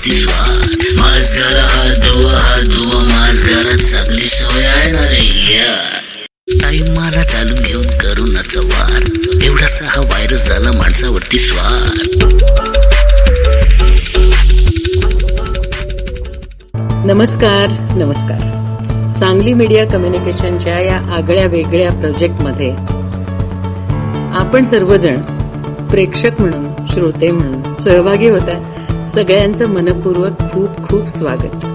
माणसावरती स्वार. मास्काला हात धुवा मास्काला चांगली सवय आहे ना रे यार. टाइमाला चालून घेऊन करोनाचा वार. एवढासा हा व्हायरस झाला माणसावरती स्वार. नमस्कार. सांगली मीडिया कम्युनिकेशनच्या या आगळ्या वेगळ्या प्रोजेक्टमध्ये आपण सर्वजण प्रेक्षक म्हणून, श्रोते म्हणून सहभागी होता. सगळ्यांचं मनपूर्वक खूप खूप स्वागत.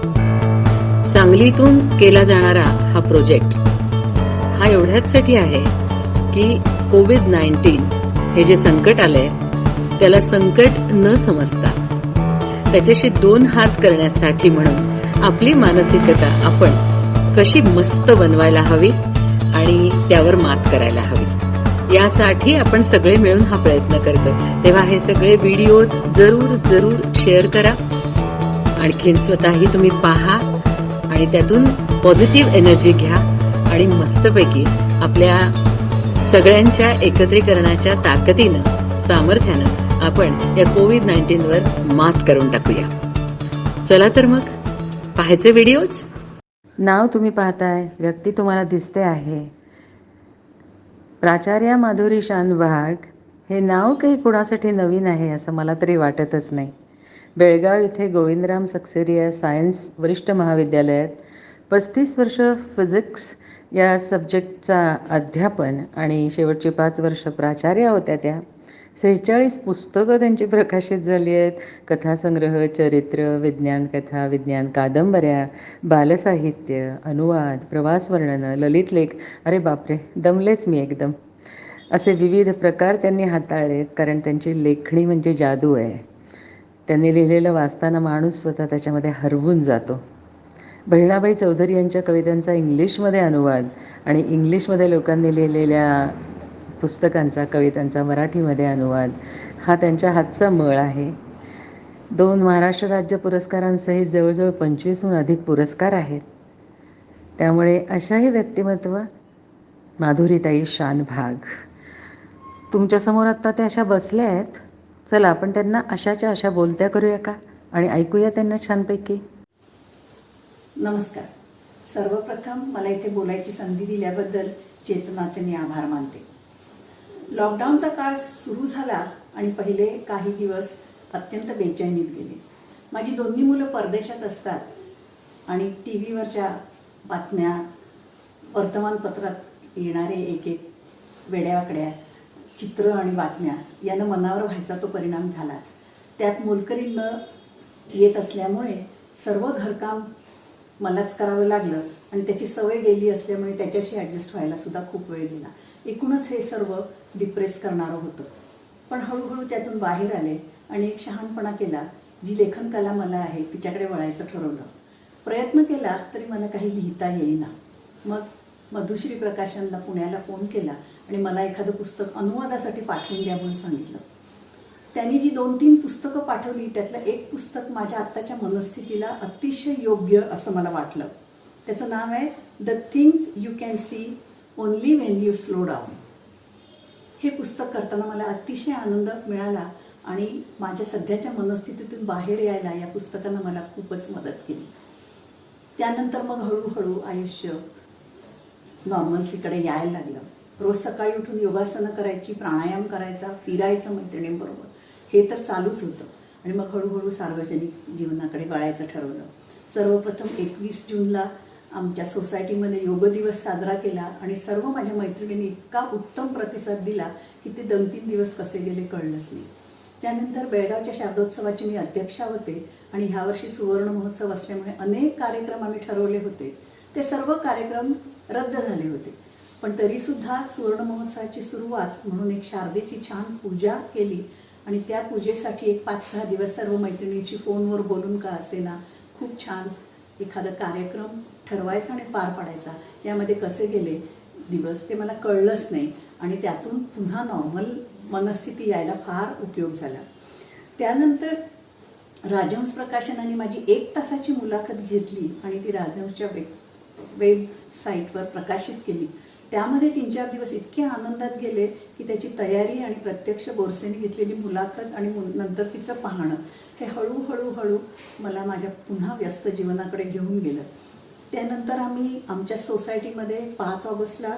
सांगलीतून केला जाणारा हा प्रोजेक्ट हा एवढ्याचसाठी आहे की कोविड-19 हे जे संकट आलंय त्याला संकट न समजता त्याच्याशी दोन हात करण्यासाठी म्हणून आपली मानसिकता आपण कशी मस्त बनवायला हवी आणि त्यावर मात करायला हवी, यासाठी आपण सगळे मिळून हा प्रयत्न करतो. तेव्हा हे सगळे व्हिडिओज जरूर शेअर करा. आणखीन स्वतःही तुम्ही पहा आणि त्यातून पॉझिटिव्ह एनर्जी घ्या आणि मस्तपैकी आपल्या सगळ्यांच्या एकत्रीकरणाच्या ताकदीनं, सामर्थ्यानं आपण या कोविड-19 वर मात करून टाकूया. चला तर मग पाहायचे व्हिडिओज. नाव तुम्ही पाहताय, व्यक्ती तुम्हाला दिसते आहे. प्राचार्या माधुरी शानभाग हे नाव काही कुणासाठी नवीन आहे असं मला तरी वाटतच नाही. बेळगाव इथे गोविंदराम सक्सेरिया सायन्स वरिष्ठ महाविद्यालयात 35 वर्ष फिजिक्स या सब्जेक्टचा अध्यापन आणि शेवटची 5 वर्ष प्राचार्या होत्या. त्या 46 पुस्तकं त्यांची प्रकाशित झाली आहेत. कथासंग्रह, चरित्र, विज्ञान कथा, विज्ञान कादंबऱ्या, बालसाहित्य, अनुवाद, प्रवास वर्णनं, ललित लेख. अरे बापरे, दमलेच मी एकदम. असे विविध प्रकार त्यांनी हाताळलेत, कारण त्यांची लेखणी म्हणजे जादू आहे. त्यांनी लिहिलेलं वाचताना माणूस स्वतः त्याच्यामध्ये हरवून जातो. बहिणाबाई चौधरी यांच्या कवितांचा इंग्लिशमध्ये अनुवाद आणि इंग्लिशमध्ये लोकांनी लिहिलेल्या पुस्तकांचा, कवितांचा मराठीमध्ये अनुवाद हा त्यांच्या हातचा मळ आहे. 2 महाराष्ट्र राज्य पुरस्कारांसहित जवळजवळ 25हून अधिक पुरस्कार आहेत. त्यामुळे अशाही व्यक्तिमत्व माधुरीताई शानभाग तुमच्यासमोर आत्ता त्या अशा बसल्या आहेत. चला आपण त्यांना अशाच्या अशा बोलत्या करूया का आणि ऐकूया त्यांना छानपैकी. नमस्कार. सर्वप्रथम मला इथे बोलायची संधी दिल्याबद्दल चेतनाचे मी आभार मानते. लॉकडाऊनचा काळ सुरू झाला आणि पहिले काही दिवस अत्यंत बेचैनीत गेले. माझी दोन्ही मुलं परदेशात असतात आणि टी व्हीवरच्या बातम्या, वर्तमानपत्रात येणारे एक वेड्यावाकड्या चित्र आणि बातम्या यानं मनावर व्हायचा तो परिणाम झालाच. त्यात मोलकरी न येत असल्यामुळे सर्व घरकाम मलाच करावं लागलं आणि त्याची सवय गेली असल्यामुळे त्याच्याशी ॲडजस्ट व्हायला सुद्धा खूप वेळ गेला. एकूणच हे सर्व डिप्रेस करणारं होतं. पण हळूहळू त्यातून बाहेर आले आणि एक शहाणपणा केला. जी लेखन कला मला आहे तिच्याकडे वळायचं ठरवलं. प्रयत्न केला तरी मला काही लिहिता येईना. मग मधुश्री प्रकाशनला पुण्याला फोन केला आणि मला एखादं पुस्तक अनुवादासाठी पाठवून द्या म्हणून सांगितलं. त्यांनी जी 2-3 पुस्तकं पाठवली त्यातलं एक पुस्तक माझ्या आत्ताच्या मनस्थितीला अतिशय योग्य असं मला वाटलं. त्याचं नाव आहे the things you can see only when you slow down. हे पुस्तक करताना मला अतिशय आनंद मिळाला आणि माझ्या सध्याच्या मनस्थितीतून बाहेर यायला या पुस्तकानं मला खूपच मदत केली. त्यानंतर मग हळूहळू आयुष्य नॉर्मल्सीकडे यायला लागलं. रोज सकाळी उठून योगासनं करायची, प्राणायाम करायचा, फिरायचं मैत्रिणींबरोबर, हे तर चालूच होतं. आणि मग हळूहळू सार्वजनिक जीवनाकडे वळायचं ठरवलं. सर्वप्रथम 21 जूनला आमच्या सोसायटीमध्ये योग दिवस साजरा केला आणि सर्व माझ्या मैत्रिणींनी इतका उत्तम प्रतिसाद दिला की ते 2-3 दिवस कसे गेले कळलंच नाही. त्यानंतर बेळगावच्या शारदोत्सवाची मी अध्यक्षा होते आणि ह्यावर्षी सुवर्ण महोत्सव असल्यामुळे अनेक कार्यक्रम आम्ही ठरवले होते. ते सर्व कार्यक्रम रद्द झाले होते. पण तरीसुद्धा सुवर्ण महोत्सवाची सुरुवात म्हणून एक शारदेची छान पूजा केली आणि त्या पूजेसाठी एक 5-6 दिवस सर्व मैत्रिणींची फोनवर बोलून का असेना खूप छान एखादा कार्यक्रम ठरवायचा आणि पार पाडायचा. यामध्ये कसे गेले दिवस ते मला कळलंच नाही आणि त्यातून पुन्हा नॉर्मल मनस्थिती यायला फार उपयोग झाला. त्यानंतर राजहंस प्रकाशनाने माझी 1 तासाची मुलाखत घेतली आणि ती राजहंसच्या वेबसाईटवर प्रकाशित केली. त्यामध्ये 3-4 दिवस इतके आनंदात गेले की त्याची तयारी आणि प्रत्यक्ष बोरसेने घेतलेली मुलाखत आणि नंतर तिचं पाहणं हे हळूहळू मला माझ्या पुन्हा व्यस्त जीवनाकडे घेऊन गेलं. त्यानंतर आम्ही आमच्या सोसायटीमध्ये 5 ऑगस्टला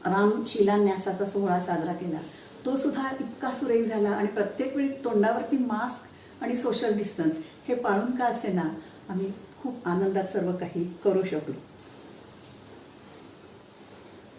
राम शिलान्यासाचा सोहळा साजरा केला. तो सुद्धा इतका सुरेख झाला आणि प्रत्येक वेळी तोंडावरती मास्क आणि सोशल डिस्टन्स हे पाळून का असेना आम्ही खूप आनंदात सर्व काही करू शकलो.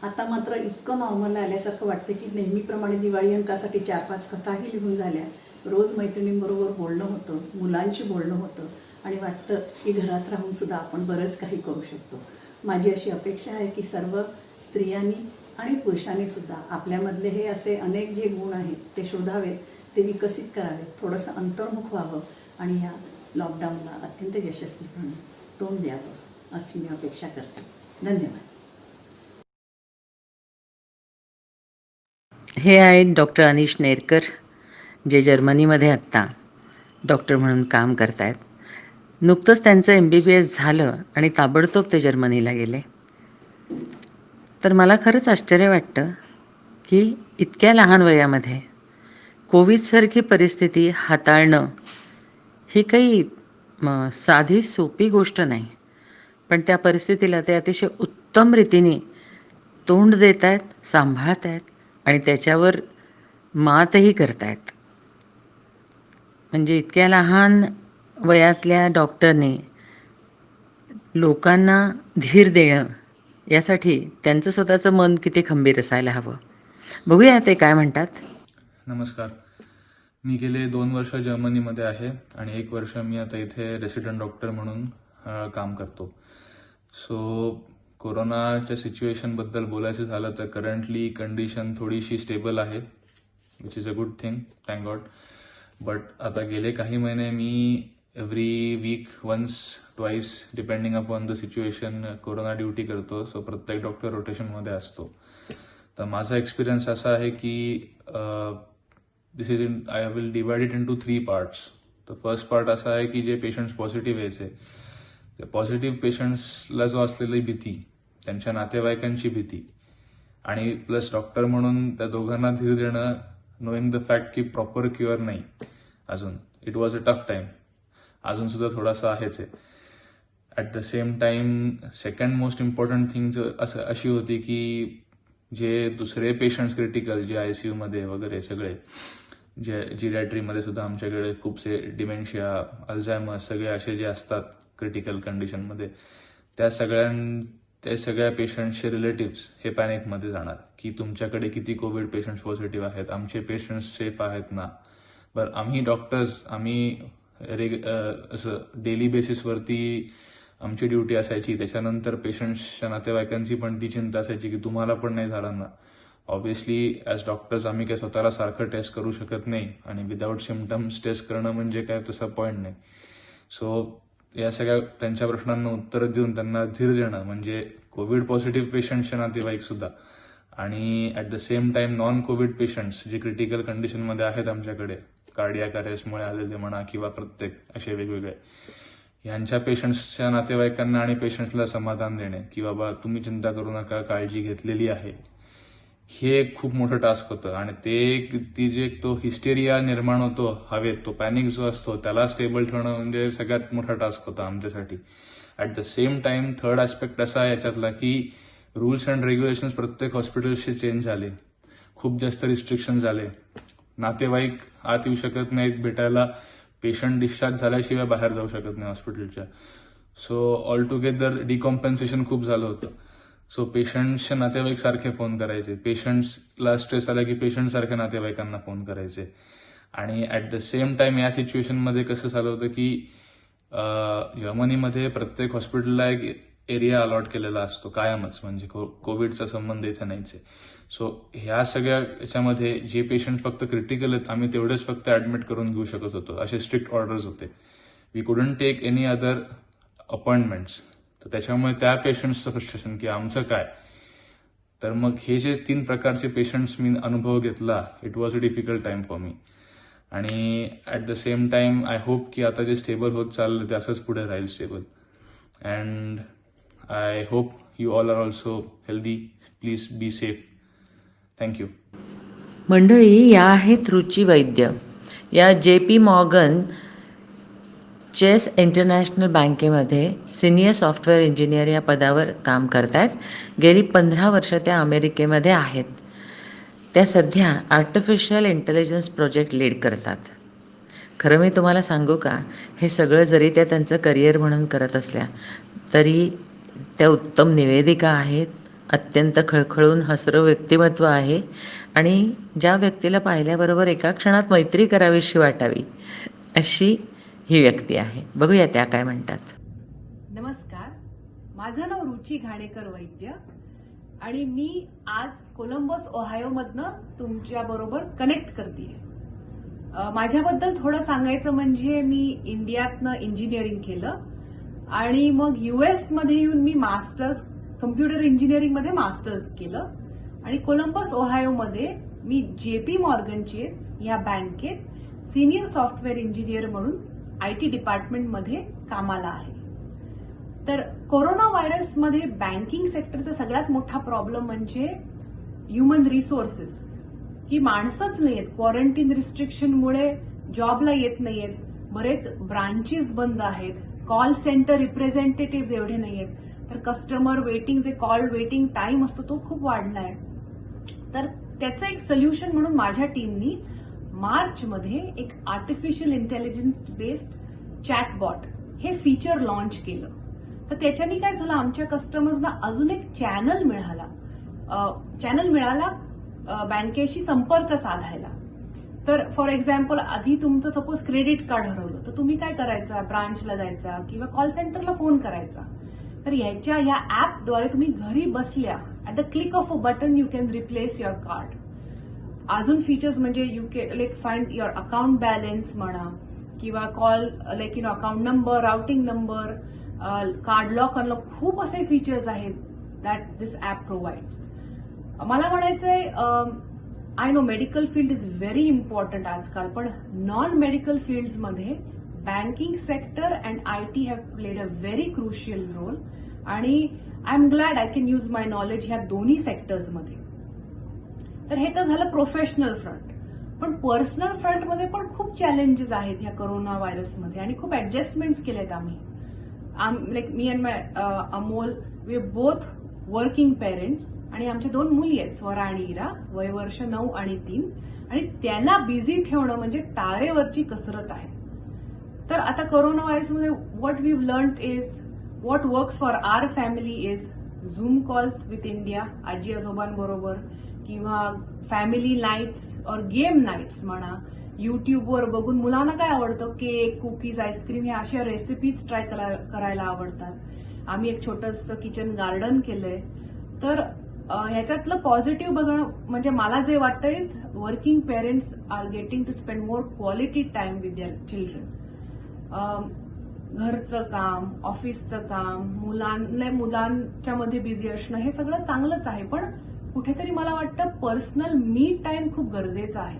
आता मात्र इतकं नॉर्मल आल्यासारखं वाटतं की नेहमीप्रमाणे दिवाळी अंकासाठी 4-5 कथाही लिहून झाल्या. रोज मैत्रिणींबरोबर बोलणं होतं, मुलांशी बोलणं होतं आणि वाटतं की घरात राहून सुद्धा आपण बरंच काही करू शकतो. माझी अशी अपेक्षा आहे की सर्व स्त्रियांनी आणि पुरुषांनी सुद्धा आपल्यामधले हे असे अनेक जे गुण आहेत ते शोधावेत, ते विकसित करावेत, थोडंसं अंतर्मुख व्हावं आणि या लॉकडाऊनला अत्यंत यशस्वीपणे तोंड द्यावं अशी मी अपेक्षा करते. धन्यवाद. हे आहेत डॉक्टर अनिश नेरकर, जे जर्मनीमध्ये आत्ता डॉक्टर म्हणून काम करत आहेत. नुकतंच त्यांचं MBBS झालं आणि ताबडतोब ते जर्मनीला गेले. तर मला खरंच आश्चर्य वाटतं की इतक्या लहान वयामध्ये कोविडसारखी परिस्थिती हाताळणं ही काही साधी सोपी गोष्ट नाही. पण त्या परिस्थितीला ते अतिशय उत्तम रीतीने तोंड देत आहेत, सांभाळत आहेत आणि त्याच्यावर मातही करतायत. म्हणजे इतक्या लहान वयातल्या डॉक्टरने लोकांना धीर देणं यासाठी त्यांचं स्वतःचं मन किती खंबीर असायला हवं. बघूया ते काय म्हणतात. नमस्कार. मी गेले 2 वर्ष जर्मनीमध्ये आहे आणि 1 वर्ष मी आता इथे रेसिडेंट डॉक्टर म्हणून काम करतो. सो कोरोनाच्या सिच्युएशनबद्दल बोलायचं झालं तर करंटली कंडिशन थोडीशी स्टेबल आहे, which is a good thing, thank God. But आता गेले काही महिने मी every week once twice depending upon the situation corona duty करतो. सो प्रत्येक डॉक्टर रोटेशनमध्ये असतो. तर माझा एक्सपिरियन्स असा आहे की I will divide it into 3 parts. तर फर्स्ट पार्ट असा आहे की जे पेशंट्स पॉझिटिव्ह यायचे, त्या पॉझिटिव्ह पेशंट्सला जो असलेली भीती, त्यांच्या नातेवाईकांची भीती आणि प्लस डॉक्टर म्हणून त्या दोघांना धीर देणं, नोईंग द फॅक्ट की प्रॉपर क्युअर नाही अजून. It was a tough time. अजून सुद्धा थोडासा आहेच आहे. At the same time second most important thing अशी होती की जे दुसरे पेशंट्स क्रिटिकल, जे ICU मध्ये वगैरे सगळे, जे जिरॅट्रीमध्ये सुद्धा आमच्याकडे खूपसे डिमेन्शिया, अल्झायमर्स सगळे असे जे असतात क्रिटिकल कंडिशनमध्ये, त्या सगळ्या पेशंट्सचे रिलेटिव्स हे पॅनिकमध्ये जाणार की तुमच्याकडे किती कोविड पेशंट्स पॉझिटिव्ह आहेत, आमचे पेशंट्स सेफ आहेत ना. बरं, आम्ही डॉक्टर्स असं डेली बेसिसवरती आमची ड्युटी असायची. त्याच्यानंतर पेशंट्सच्या नातेवाईकांची पण ती चिंता असायची की तुम्हाला पण नाही झालं ना. ऑब्व्हियसली ॲज डॉक्टर्स आम्ही काही स्वतःला सारखं टेस्ट करू शकत नाही आणि विदाऊट सिम्पटम्स टेस्ट करणं म्हणजे काय तसा पॉईंट नाही. सो या सगळ्या त्यांच्या प्रश्नांना उत्तर देऊन त्यांना धीर देणं, म्हणजे कोविड पॉझिटिव्ह पेशंट्सचे नातेवाईक सुद्धा आणि at the same time non Covid patients जे क्रिटिकल कंडिशनमध्ये आहेत आमच्याकडे, कार्डियाक अरेस्टमुळे आलेले म्हणा किंवा प्रत्येक असे वेगवेगळे, ह्यांच्या पेशंट्सच्या नातेवाईकांना आणि पेशंट्सला समाधान देणे की बाबा तुम्ही चिंता करू नका, काळजी घेतलेली आहे, हे एक खूप मोठं टास्क होतं. आणि ती जे तो हिस्टेरिया निर्माण होतो हवेत, तो पॅनिक जो असतो त्याला स्टेबल ठेवणं म्हणजे सगळ्यात मोठा टास्क होता आमच्यासाठी. At the same time third aspect असा आहे याच्यातला की रूल्स अँड रेग्युलेशन्स प्रत्येक हॉस्पिटल्सचे चेंज झाले, खूप जास्त रिस्ट्रिक्शन झाले. नातेवाईक आत येऊ शकत नाहीत भेटायला, पेशंट डिस्चार्ज झाल्याशिवाय बाहेर जाऊ शकत नाही हॉस्पिटलच्या. सो ऑल टुगेदर डिकॉम्पेन्सेशन खूप झालं होतं. सो पेशंट्सच्या नातेवाईक सारखे फोन करायचे, पेशंट्सला स्ट्रेस आला की पेशंट सारख्या नातेवाईकांना फोन करायचे. आणि ॲट द सेम टाइम या सिच्युएशनमध्ये कसं झालं होतं की जर्मनीमध्ये प्रत्येक हॉस्पिटलला एक एरिया अलॉट केलेला असतो कायमच, म्हणजे कोविडचा संबंध इथे नाहीच आहे. सो ह्या सगळ्या याच्यामध्ये जे पेशंट फक्त क्रिटिकल आहेत आम्ही तेवढेच फक्त ऍडमिट करून घेऊ शकत होतो, असे स्ट्रिक्ट ऑर्डर्स होते. We couldn't take any other appointments. तर त्याच्यामुळे त्या पेशंट्सचं फ्रस्ट्रेशन की आमचं काय. तर मग हे जे 3 प्रकारचे पेशंट्स मी अनुभव घेतला, it was a difficult time for me. आणि at the same time I hope की आता जे स्टेबल होत चाललं ते असंच पुढे राहील stable. And I hope you all are also healthy. Please be safe. Thank you. मंडळी, या आहेत रुची वैद्य. या JP मॉर्गन चेस इंटरनॅशनल बँकेमध्ये सिनियर सॉफ्टवेअर इंजिनियर या पदावर काम करत आहेत. गेली 15 वर्ष त्या अमेरिकेमध्ये आहेत. त्या सध्या आर्टिफिशियल इंटेलिजन्स प्रोजेक्ट लीड करतात. खरं मी तुम्हाला सांगू का, हे सगळं जरी त्या त्यांचं करिअर म्हणून करत असल्या तरी त्या उत्तम निवेदिका आहेत. अत्यंत खळखळून हसरं व्यक्तिमत्व आहे आणि ज्या व्यक्तीला पाहिल्याबरोबर एका क्षणात मैत्री करावीशी वाटावी अशी ही व्यक्ती आहे. बघूया त्या काय म्हणतात. नमस्कार, माझं नाव रुची घाणेकर वैद्य आणि मी आज कोलंबस ओहायोमधनं तुमच्या बरोबर कनेक्ट करते. माझ्याबद्दल थोडं सांगायचं म्हणजे मी इंडियातनं इंजिनिअरिंग केलं आणि मग US मध्ये येऊन मी मास्टर्स कम्प्युटर इंजिनिअरिंगमध्ये मास्टर्स केलं आणि कोलंबस ओहायोमध्ये मी JP मॉर्गन चेस या बँकेत सिनियर सॉफ्टवेअर इंजिनियर म्हणून IT डिपार्टमेंटमध्ये कामाला आहे. तर कोरोना व्हायरसमध्ये बँकिंग सेक्टरचा सगळ्यात मोठा प्रॉब्लेम म्हणजे ह्युमन रिसोर्सेस, की माणसंच नाहीयेत. क्वारंटीन रिस्ट्रिक्शनमुळे जॉबला येत नाहीयेत, बरेच ब्रांचेस बंद आहेत, कॉल सेंटर रिप्रेझेंटेटिव्ह एवढे नाहीयेत, तर कस्टमर वेटिंग जे कॉल वेटिंग टाइम असतो तो खूप वाढलाय. तर त्याचं एक सोल्युशन म्हणून माझ्या टीमनी मार्चमध्ये एक आर्टिफिशियल इंटेलिजन्स बेस्ड चॅटबॉट हे फीचर लॉन्च केलं. तर त्याच्याने काय झालं, आमच्या कस्टमर्सना अजून एक चॅनल मिळाला बँकेशी संपर्क साधायला. तर फॉर एक्झाम्पल, आधी तुमचं सपोज क्रेडिट कार्ड हरवलं तर तुम्ही काय करायचं, ब्रांचला जायचा किंवा कॉल सेंटरला फोन करायचा. तर या ऍपद्वारे तुम्ही घरी बसल्या at the click of a button you can replace your card. अजून फीचर्स म्हणजे you can find your account balance म्हणा किंवा call account number, routing number, card lock unlock, खूप असे फीचर्स आहेत दॅट दिस ऍप प्रोव्हाइड्स. मला म्हणायचंय, I know medical field is very important आजकाल, पण नॉन मेडिकल फील्ड्समध्ये banking sector and IT have played a very crucial role आणि I am glad I can use my knowledge ह्या दोन्ही सेक्टर्समध्ये. तर हे तर झालं प्रोफेशनल फ्रंट, पण पर्सनल फ्रंटमध्ये पण खूप चॅलेंजेस आहेत ह्या कोरोना व्हायरसमध्ये आणि खूप ऍडजस्टमेंट्स केलेत आम्ही. लाईक मी and my Amol, we both working parents आणि आमच्या 2 मुली आहेत, स्वरा आणि इरा, वयवर्ष 9 आणि 3, आणि त्यांना बिझी ठेवणं म्हणजे तारेवरची कसरत आहे. तर आता कोरोना व्हायरसमध्ये what we learned is what works for our family is zoom calls with India, आजी आजोबांबरोबर, किंवा फॅमिली नाईट्स और गेम नाईट्स म्हणा. युट्यूबवर बघून मुलांना काय आवडतं, केक, कुकीज, आईस्क्रीम, ह्या अशा रेसिपीज ट्राय करायला आवडतात. आम्ही एक छोटंसं किचन गार्डन केलंय. तर ह्याच्यातलं पॉझिटिव्ह बघणं म्हणजे मला जे वाटतं is working parents are getting to spend more quality time with their children. घरचं काम, ऑफिसचं काम, मुलांच्या मध्ये बिझी असणं हे सगळं चांगलंच आहे, पण कुठेतरी मला वाटतं पर्सनल मी टाइम खूप गरजेचा आहे.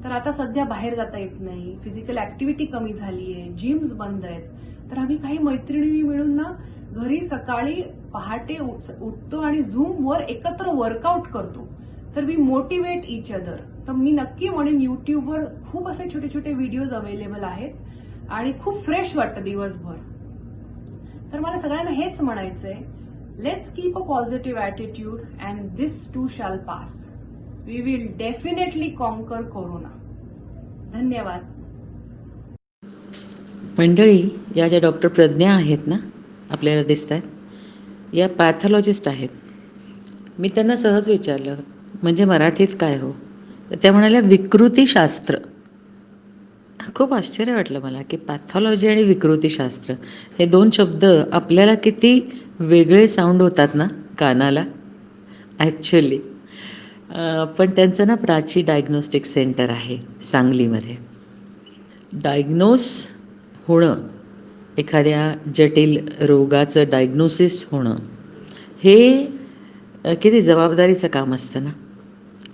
तर आता सध्या बाहेर जाता येत नाही, फिजिकल ऍक्टिव्हिटी कमी झालीये, जिम्स बंद आहेत. तर आम्ही काही मैत्रिणी मिळून ना घरी सकाळी पहाटे उठतो आणि झूमवर एकत्र वर्कआउट करतो. तर वी मोटिवेट इच अदर. तर मी नक्की म्हणेन युट्यूबवर खूप असे छोटे छोटे व्हिडिओज अवेलेबल आहेत आणि खूप फ्रेश वाटतं दिवसभर. तर मला सगळ्यांना हेच म्हणायचंय, let's keep a positive attitude and this too shall pass. We will definitely conquer corona. धन्यवाद. मंडळी, या ज्या डॉक्टर प्रज्ञा आहेत ना, आपल्याला दिसत आहेत, या पॅथॉलॉजिस्ट आहेत. मी त्यांना सहज विचारलं, म्हणजे मराठीत काय हो? तर त्या म्हणाल्या, विकृतीशास्त्र. खूप आश्चर्य वाटलं मला की पॅथॉलॉजी आणि विकृतीशास्त्र हे 2 शब्द आपल्याला किती वेगळे साऊंड होतात ना कानाला ॲक्च्युली. पण त्यांचं ना प्राची डायग्नोस्टिक सेंटर आहे सांगलीमध्ये. डायग्नोस होणं, एखाद्या जटिल रोगाचं डायग्नोसिस होणं हे किती जबाबदारीचं काम असतं ना.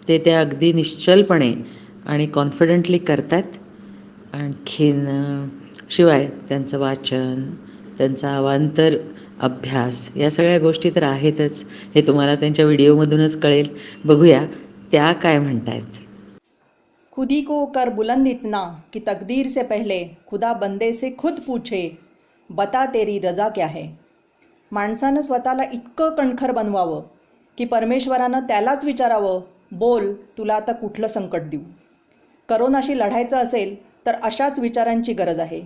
ते त्या अगदी निश्चलपणे आणि कॉन्फिडंटली करतात. आणखीन शिवाय त्यांचं वाचन, त्यांचा अवांतर अभ्यास या सगळ्या गोष्टी तर आहेतच. हे तुम्हाला त्यांच्या व्हिडिओमधूनच कळेल. बघूया त्या काय म्हणतायत. खुदी को कर बुलंद इतना कि तकदीर से पहले खुदा बंदे से खुद पूछे बता तेरी रजा क्या है. माणसानं स्वतःला इतकं कणखर बनवावं की परमेश्वरानं त्यालाच विचारावं, बोल तुला आता कुठलं संकट देऊ. करोनाशी लढायचं असेल तर अशाच विचारांची गरज आहे.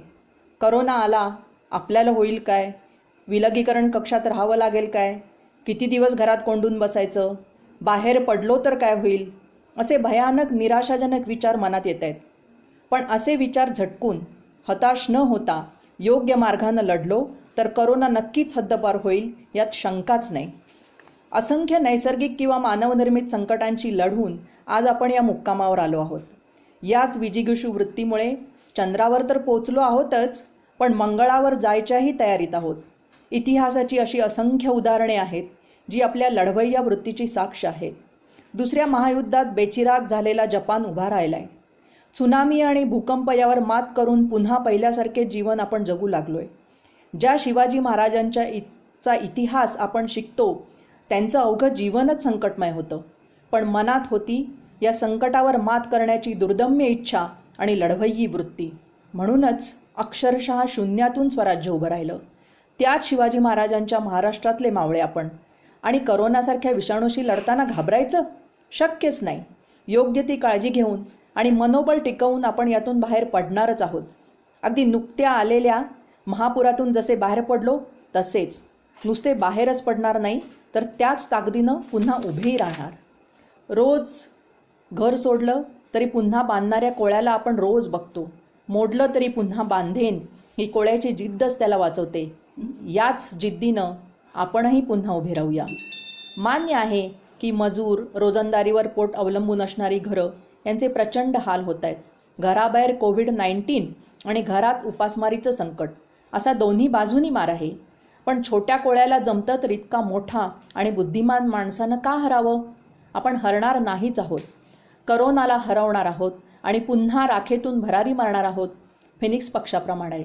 करोना आला, आपल्याला होईल काय? विलगीकरण कक्षात राहावं लागेल काय? किती दिवस घरात कोंडून बसायचं? बाहेर पडलो तर काय होईल? असे भयानक निराशाजनक विचार मनात येत आहेत. पण असे विचार झटकून हताश न होता योग्य मार्गानं लढलो तर करोना नक्कीच हद्दपार होईल, यात शंकाच नाही. असंख्य नैसर्गिक किंवा मानवनिर्मित संकटांशी लढून आज आपण या मुक्कामावर आलो आहोत. याच विजिगीषू वृत्तीमुळे चंद्रावर तर पोचलो आहोतच, पण मंगळावर जायच्याही तयारीत आहोत. इतिहासाची अशी असंख्य उदाहरणे आहेत जी आपल्या लढवय्या वृत्तीची साक्ष आहेत. दुसऱ्या महायुद्धात बेचिराग झालेला जपान उभा राहिलाय. त्सुनामी आणि भूकंप यावर मात करून पुन्हा पहिल्यासारखे जीवन आपण जगू लागलोय. ज्या शिवाजी महाराजांचा इतिहास आपण शिकतो त्यांचं अवघं जीवनच संकटमय होतं, पण मनात होती या संकटावर मात करण्याची दुर्दम्य इच्छा आणि लढवय्यी वृत्ती. म्हणूनच अक्षरशः शून्यातून स्वराज्य उभं राहिलं. त्याच शिवाजी महाराजांच्या महाराष्ट्रातले मावळे आपण. आणि करोनासारख्या विषाणूशी लढताना घाबरायचं शक्यच नाही. योग्य ती काळजी घेऊन आणि मनोबल टिकवून आपण यातून बाहेर पडणारच आहोत. अगदी नुकत्या आलेल्या महापुरातून जसे बाहेर पडलो तसेच नुसते बाहेरच पडणार नाही, तर त्याच ताकदीनं पुन्हा उभेही राहणार. रोज घर सोडलं तरी पुन्हा बांधणाऱ्या कोळ्याला आपण रोज बघतो. मोडलं तरी पुन्हा बांधेन ही कोळ्याची जिद्दच त्याला वाचवते. याच जिद्दीनं आपणही पुन्हा उभे राहूया. मान्य आहे की मजूर, रोजंदारीवर पोट अवलंबून असणारी घरं यांचे प्रचंड हाल होत आहेत. घराबाहेर कोविड-19 आणि घरात उपासमारीचं संकट असा दोन्ही बाजूनी मार आहे. पण छोट्या कोळ्याला जमतं तर इतका मोठा आणि बुद्धिमान माणसानं का हरावं? आपण हरणार नाहीच आहोत. करोनाला हरवणार आहोत आणि पुन्हा राखेतून भरारी मारणार आहोत, फिनिक्स पक्षाप्रमाणे.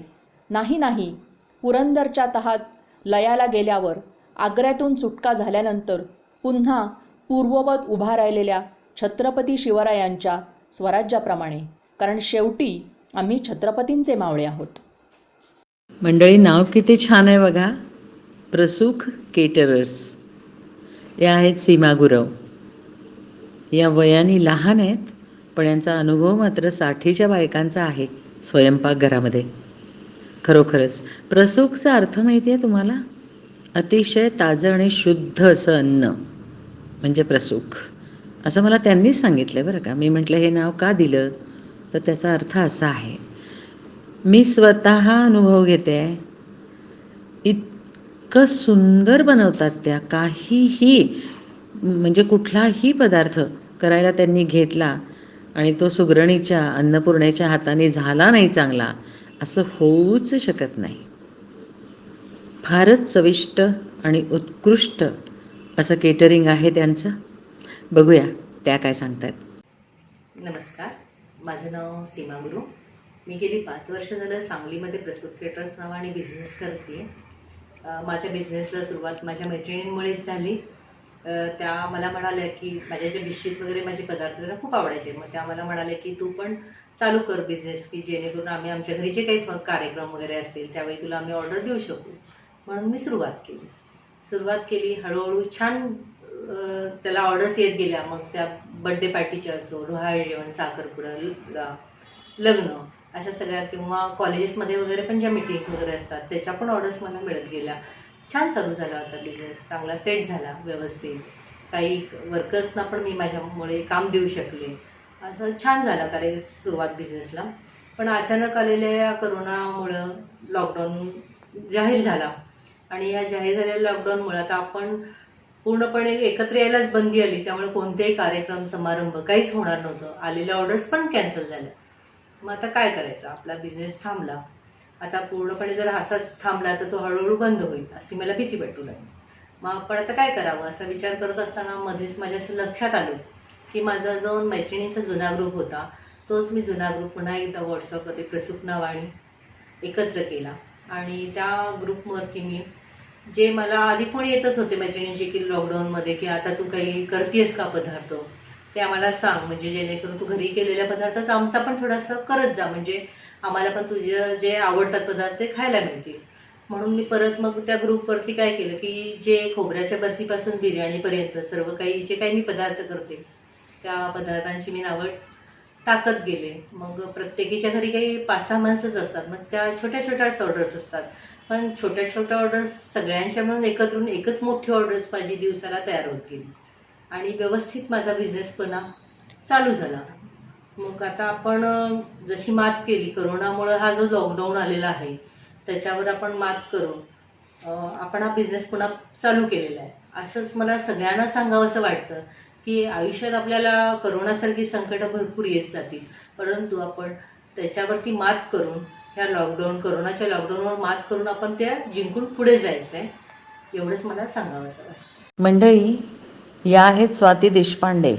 नाही, पुरंदरच्या तहात लयाला गेल्यावर, आग्र्यातून सुटका झाल्यानंतर पुन्हा पूर्ववत उभा राहिलेल्या छत्रपती शिवरायांच्या स्वराज्याप्रमाणे. कारण शेवटी आम्ही छत्रपतींचे मावळे आहोत. मंडळी, नाव किती छान आहे बघा. प्रसूख केटरर्स. या आहेत सीमा गुरव. या वयाने लहान आहेत, पण यांचा अनुभव मात्र 60च्या बायकांचा आहे स्वयंपाकघरामध्ये. खरोखरच प्रसूखचा अर्थ माहिती आहे तुम्हाला? अतिशय ताजं आणि शुद्ध असं अन्न म्हणजे प्रसूख, असं मला त्यांनीच सांगितलं बरं का. मी म्हटलं हे नाव का दिलं, तर त्याचा अर्थ असा आहे. मी स्वतः अनुभव घेते आहे. इतकं सुंदर बनवतात त्या. काहीही म्हणजे कुठलाही पदार्थ करायला त्यांनी घेतला आणि तो सुगरणीच्या अन्नपूर्णेच्या हाताने झाला नाही चांगला, असं होऊच शकत नाही. फारच चविष्ट आणि उत्कृष्ट असं केटरिंग आहे त्यांचं. बघूया त्या काय सांगतात. नमस्कार, माझं नाव सीमा गुरु. मी गेली 5 वर्ष झालं सांगलीमध्ये प्रसूख केटरर्स नावाने बिझनेस करते. माझ्या बिझनेसला सुरुवात माझ्या मैत्रिणींमुळेच झाली. त्या मला म्हणाल्या की माझ्या ज्या बिस्किट वगैरे माझे पदार्थ त्यांना खूप आवडायचे. मग त्या मला म्हणाल्या की तू पण चालू कर बिझनेस, की जेणेकरून आम्ही आमच्या घरी जे काही कार्यक्रम वगैरे असतील त्यावेळी तुला आम्ही ऑर्डर देऊ शकू. म्हणून मी सुरुवात केली. हळूहळू छान त्याला ऑर्डर्स येत गेल्या. मग त्या बड्डे पार्टीच्या असो, डोहाळे जेवण, साखरपुडा, लग्न अशा सगळ्या, किंवा कॉलेजेसमध्ये वगैरे पण ज्या मीटिंग्स वगैरे असतात त्याच्या पण ऑर्डर्स मला मिळत गेल्या. छान चालू झाला होता बिझनेस, चांगला सेट झाला व्यवस्थित. काही वर्कर्सना पण मी माझ्यामुळे काम देऊ शकले. असं छान झालं कार्य सुरुवात बिझनेसला. पण अचानक आलेल्या या करोनामुळं लॉकडाऊन जाहीर झाला आणि या जाहीर झालेल्या लॉकडाऊनमुळे आता आपण पूर्णपणे एकत्र यायलाच बंदी आली. त्यामुळे कोणतेही कार्यक्रम समारंभ काहीच होणार नव्हतं. आलेल्या ऑर्डर्स पण कॅन्सल झाल्या. मग आता काय करायचं? आपला बिझनेस थांबला. आता पूर्णपणे जर असाच थांबला तर तो हळूहळू बंद होईल अशी मला भीती वाटू लागली. मग आपण आता काय करावं असा विचार करत असताना मध्येच माझ्या असं लक्षात आलं की माझा जो मैत्रिणींचा जुना ग्रुप होता तोच मी जुना ग्रुप पुन्हा एकदा व्हॉट्सअपवरती प्रसूख नावाने एकत्र केला. आणि त्या ग्रुपवरती मी जे मला आधी फोन येतच होते मैत्रिणींचे की लॉकडाऊनमध्ये की आता तू काही करतेस का पदार्थ, ते आम्हाला सांग, म्हणजे जेणेकरून तू घरी केलेल्या पदार्थाचा आमचा पण थोडासा करत जा, म्हणजे आम्हाला पण तुझे जे आवडतात पदार्थ ते खायला मिळतील. म्हणून मी परत मग त्या ग्रुपवरती काय केलं की जे खोबऱ्याच्या बर्फीपासून बिर्याणीपर्यंत सर्व काही जे काही मी पदार्थ करते त्या पदार्थांची मी नावं टाकत गेले. मग प्रत्येकीच्या घरी काही 5-6 माणसंच असतात, मग त्या छोट्या छोट्याच ऑर्डर्स असतात, पण छोट्या छोट्या ऑर्डर्स सगळ्यांच्या मिळून एकत्र येऊन एकच मोठी ऑर्डर्स माझी दिवसाला तयार होत गेली आणि व्यवस्थित माझा बिझनेस पुन्हा चालू झाला. मग आता आपण जशी मात केली करोनामुळं, हा जो लॉकडाऊन आलेला आहे त्याच्यावर आपण मात करून आपण हा बिझनेस पुन्हा चालू केलेला आहे. असंच मला सगळ्यांना सांगावंसं वाटतं की आयुष्यात आपल्याला करोनासारखी संकटं भरपूर येत जातील, परंतु आपण त्याच्यावरती मात करून करोनाच्या लॉकडाऊनवर मात करून आपण त्या जिंकून पुढे जायचं आहे, एवढंच मला सांगावंसं वाटतं. मंडळी, या आहेत स्वाती देशपांडे.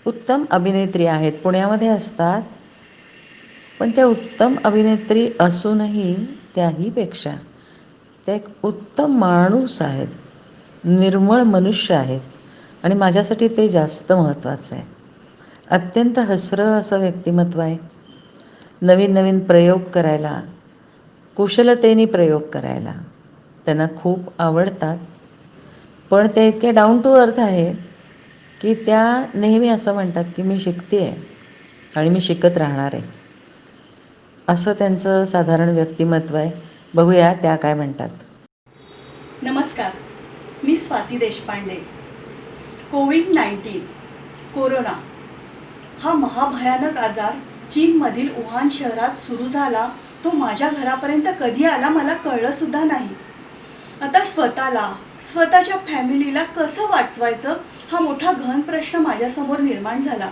उत्तम अभिनेत्री आहेत, पुण्यामध्ये असतात, पण त्या उत्तम अभिनेत्री असूनही त्याहीपेक्षा त्या एक उत्तम माणूस आहेत, निर्मळ मनुष्य आहेत आणि माझ्यासाठी ते जास्त महत्त्वाचं आहे. अत्यंत हसरं असं व्यक्तिमत्व आहे. नवीन नवीन प्रयोग करायला, कुशलतेने प्रयोग करायला त्यांना खूप आवडतात. पण ते इतके डाऊन टू अर्थ आहेत की त्या नेहमी असं म्हणतात की मी शिकते आहे आणि मी शिकत राहणार आहे. असं त्यांचं साधारण व्यक्तिमत्व आहे. बघूया त्या काय म्हणतात. नमस्कार, मी स्वाती देशपांडे. कोविड-19 कोरोना हा महाभयानक आजार चीनमधील वुहान शहरात सुरू झाला, तो माझ्या घरापर्यंत कधी आला मला कळलं सुद्धा नाही. आता स्वतःच्या फॅमिलीला कसं वाचवायचं हा मोठा गहन प्रश्न माझ्यासमोर निर्माण झाला.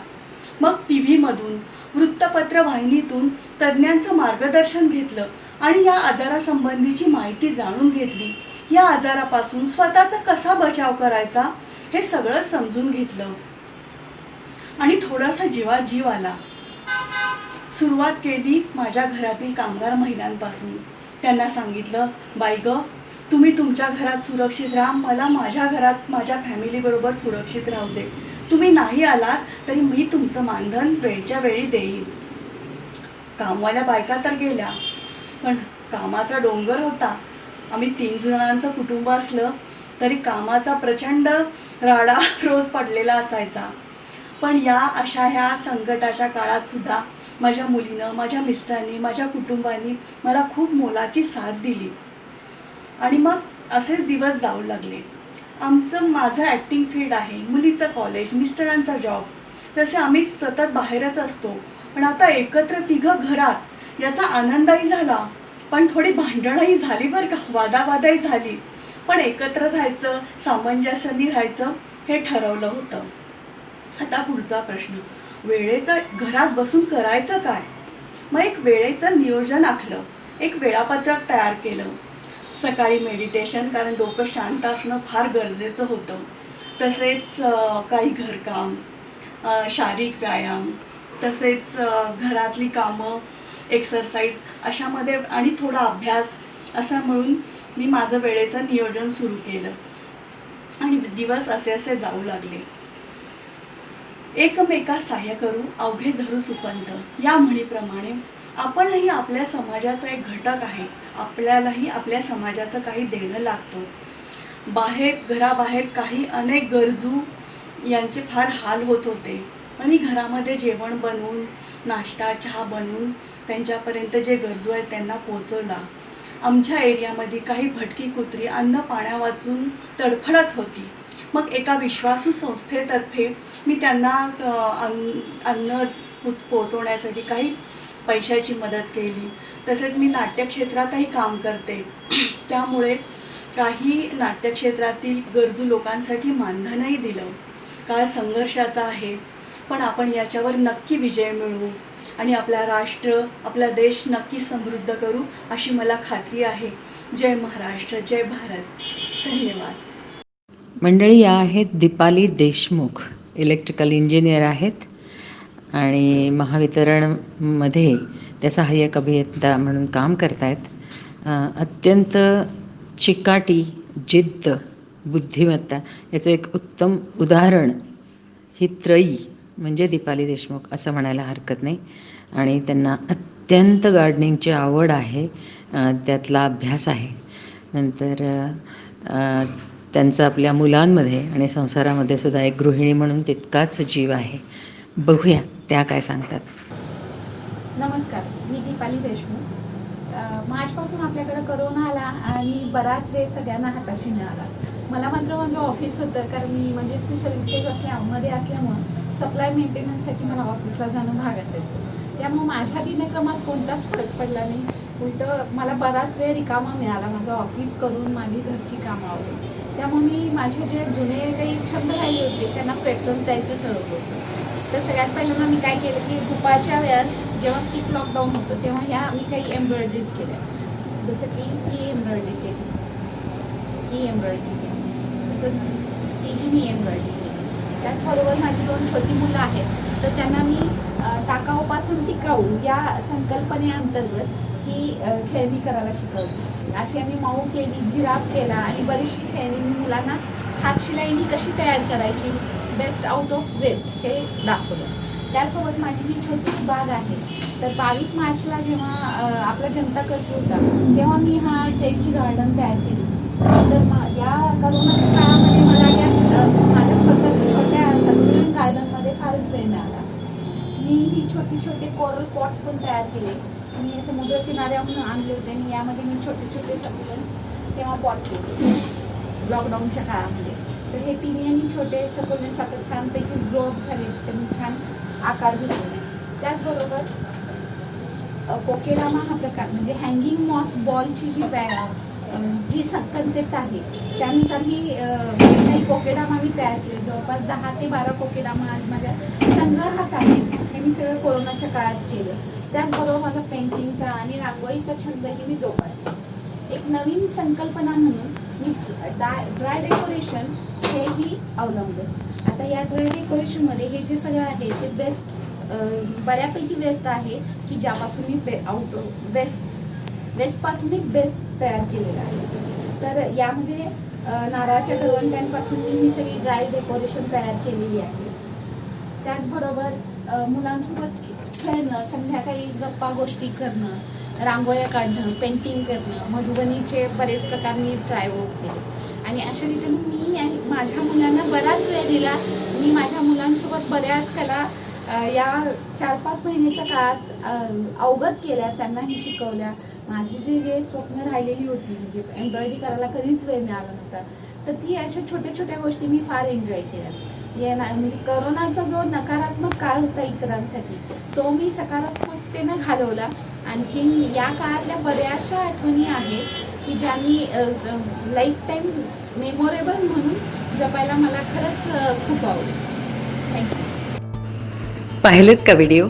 मग टीव्हीमधून, वृत्तपत्र वाहिनीतून तज्ज्ञांचं मार्गदर्शन घेतलं आणि या आजारासंबंधीची माहिती जाणून घेतली. या आजारापासून स्वतःचा कसा बचाव करायचा हे सगळं समजून घेतलं आणि थोडासा जीवात जीव आला. सुरुवात केली माझ्या घरातील कामगार महिलांपासून. त्यांना सांगितलं, बाई गं, तुम्ही तुमच्या घरात सुरक्षित राहा, मला माझ्या घरात माझ्या फॅमिलीबरोबर सुरक्षित राहू दे. तुम्ही नाही आलात तरी मी तुमचं मानधन वेळच्या वेळी देईन. कामवाल्या बायका तर गेल्या, पण कामाचा डोंगर होता. आम्ही 3 जणांचं कुटुंब असलं तरी कामाचा प्रचंड राडा रोज पडलेला असायचा. पण ह्या संकटाच्या काळात सुद्धा माझ्या मुलीनं, माझ्या मिस्टरांनी, माझ्या कुटुंबानी मला खूप मोलाची साथ दिली आणि मग असेच दिवस जाऊ लागले. माझं ॲक्टिंग फील्ड आहे, मुलीचं कॉलेज, मिस्टरांचा जॉब, तसे आम्ही सतत बाहेरच असतो. पण आता एकत्र 3 घरात याचा आनंदही झाला, पण थोडी भांडणंही झाली बरं का, वादावादाही झाली. पण एकत्र राहायचं, सामंजस्याने राहायचं हे ठरवलं होतं. आता पुढचा प्रश्न, वेळेचं घरात बसून करायचं काय? मग एक वेळेचं नियोजन आखलं, एक वेळापत्रक तयार केलं. सकाळी मेडिटेशन, कारण डोकं शांत असणं फार गरजेचं होतं. तसेच काही घरकाम, शारीरिक व्यायाम, तसेच घरातली कामं, एक्सरसाइज अशामध्ये आणि थोडा अभ्यास, असं मिळून मी माझं वेळेचं नियोजन सुरू केलं आणि दिवस असे असे जाऊ लागले. एकमेका सहाय्य करू अवघे धरू सुपंत या म्हणीप्रमाणे आपणही आपल्या समाजाचा एक घटक आहे. आपल्यालाही आपल्या समाजाचं काही देणं लागतं. घराबाहेर काही अनेक गरजू यांचे फार हाल होत होते आणि घरामध्ये जेवण बनवून, नाश्ता चहा बनवून त्यांच्यापर्यंत जे गरजू आहेत त्यांना पोहोचवला. आमच्या एरियामध्ये काही भटकी कुत्री अन्न पाण्या वाचून तडफडत होती. मग एका विश्वासू संस्थेतर्फे मी त्यांना अन्न पोचवण्यासाठी काही पैशाची मदत केली. तसेच मी नाट्यक्षेत्रातही काम करते, त्यामुळे काही नाट्यक्षेत्रातील गरजू लोकांसाठी मानधनही दिलं. काळ संघर्षाचा आहे, पण आपण याच्यावर नक्की विजय मिळवू आणि आपला राष्ट्र, आपला देश नक्की समृद्ध करू अशी मला खात्री आहे. जय महाराष्ट्र, जय भारत. धन्यवाद. मंडळी, या आहेत दीपाली देशमुख. इलेक्ट्रिकल इंजिनियर आहेत आणि महावितरणमध्ये त्या सहाय्यक अभियंता म्हणून काम करत आहेत. अत्यंत चिकाटी, जिद्द, बुद्धिमत्ता याचं एक उत्तम उदाहरण ही त्रयी म्हणजे दीपाली देशमुख असं म्हणायला हरकत नाही. आणि त्यांना अत्यंत गार्डनिंगची आवड आहे, त्यातला अभ्यास आहे. नंतर त्यांचं आपल्या मुलांमध्ये आणि संसारामध्ये सुद्धा एक गृहिणी म्हणून तितकाच जीव आहे. बघूया त्या काय सांगतात. नमस्कार, मी दीपाली देशमुख. मार्चपासून आपल्याकडे करोना आला आणि बराच वेळ सगळ्यांना हाताशी मिळाला. मला मात्र माझं ऑफिस होतं, कारण मी इमर्जन्सी सर्व्हिसेस असल्यामुळं सप्लाय मेंटेनन्ससाठी मला ऑफिसला जाणं भाग असायचं. त्यामुळे माझ्या दिनक्रमात कोणताच फरक पडला नाही. उलटं मला बराच वेळ रिकामा मिळाला माझं ऑफिस करून, माझी घरची कामं आवरून. त्यामुळे मी माझे जे जुने काही छंद राहिले होते त्यांना प्रेफरन्स द्यायचं ठरवलं होतं. तर सगळ्यात पहिल्यांदा मी काय केलं की दुपारच्या वेळात जेव्हा स्ट्रिक्ट लॉकडाऊन होतं तेव्हा मी काही एम्ब्रॉयडरीज केल्या. जसं की ही एम्ब्रॉयडरी केली, ही एम्ब्रॉयडरी केली, तसंच ही मी एम्ब्रॉयडरी केली. त्याचबरोबर माझी 2 छोटी मुलं आहेत, तर त्यांना मी टाकाऊपासून टिकाऊ या संकल्पनेअंतर्गत ही खेळणी करायला शिकवली. अशी आम्ही माऊ केली, जिराफ केला आणि बरीचशी खेळणी मी मुलांना हातशिलाईनी कशी तयार करायची, बेस्ट आउट ऑफ वेस्ट हे दाखवलं. त्यासोबत माझी ही छोटीशी बाग आहे. तर 22 मार्चला जेव्हा आपला जनता कर्फ्यू होता तेव्हा मी हा ट्रेची गार्डन तयार केली. तर या करोनाच्या काळामध्ये मला या माझ्या स्वतःच्या छोट्या संकलन गार्डनमध्ये फारच वेळ मिळाला. मी ही छोटे कोरल पॉट्स पण तयार केले. मी समुद्र किनाऱ्याहून आणले होते आणि यामध्ये मी छोटे सकुलन्स तेव्हा पॉट केले लॉकडाऊनच्या काळामध्ये. तर हे तिन्ही आणि छोटे सकुलन्स आता छानपैकी ग्रोथ झाले, त्यांनी छान आकार घेतले. त्याचबरोबर कोकेडामा हा प्रकार म्हणजे हँगिंग मॉस बॉलची जी कन्सेप्ट आहे त्यानुसार ही काही कोकेडामा मी तयार केले. जवळपास 10 ते 12 कोकेडामा आज माझ्या संग्रहात आहे. हे मी सगळं कोरोनाच्या काळात केलं. त्याचबरोबर माझा पेंटिंगचा आणि रांगोळीचा छंदही मी जोपासला. एक नवीन संकल्पना म्हणून मी ड्राय डेकोरेशन हेही अवलंबलं. आता या ड्राय डेकोरेशनमध्ये हे जे सगळं आहे ते बेस्ट बऱ्यापैकी बेस्ट आहे की ज्यापासून मी वेस्टपासून एक बेस्ट तयार केलेला आहे. तर यामध्ये नारळाच्या करवंट्यांपासून मी ही सगळी ड्राय डेकोरेशन तयार केलेली आहे. त्याचबरोबर मुलांसोबत खेळणं, संध्याकाळी गप्पा गोष्टी करणं, रांगोळ्या काढणं, पेंटिंग करणं, मधुबनीचे बरेच प्रकार मी ट्राय आउट केले. आणि अशा रीतीने मी माझ्या मुलांना बराच वेळ दिला. मी माझ्या मुलांसोबत बऱ्याच कला या 4-5 महिन्याच्या काळात अवगत केल्या, त्यांनाही शिकवल्या. माझी जे स्वप्न राहिलेली होती म्हणजे एम्ब्रॉयडरी करायला कधीच वेळ मिळाला नव्हता, तर ती अशा छोट्या गोष्टी मी फार एन्जॉय केल्या. म्हणजे करोनाचा जो नकारात्मक काळ होता इतरांसाठी तो मी सकारात्मकतेनं घालवला. आणखीन या काळातल्या बऱ्याचशा आठवणी आहेत की ज्यांनी लाईफ टाईम मेमोरेबल म्हणून जपायला मला खरंच खूप आवडेल. थँक्यू. पाहिलेत का व्हिडिओ?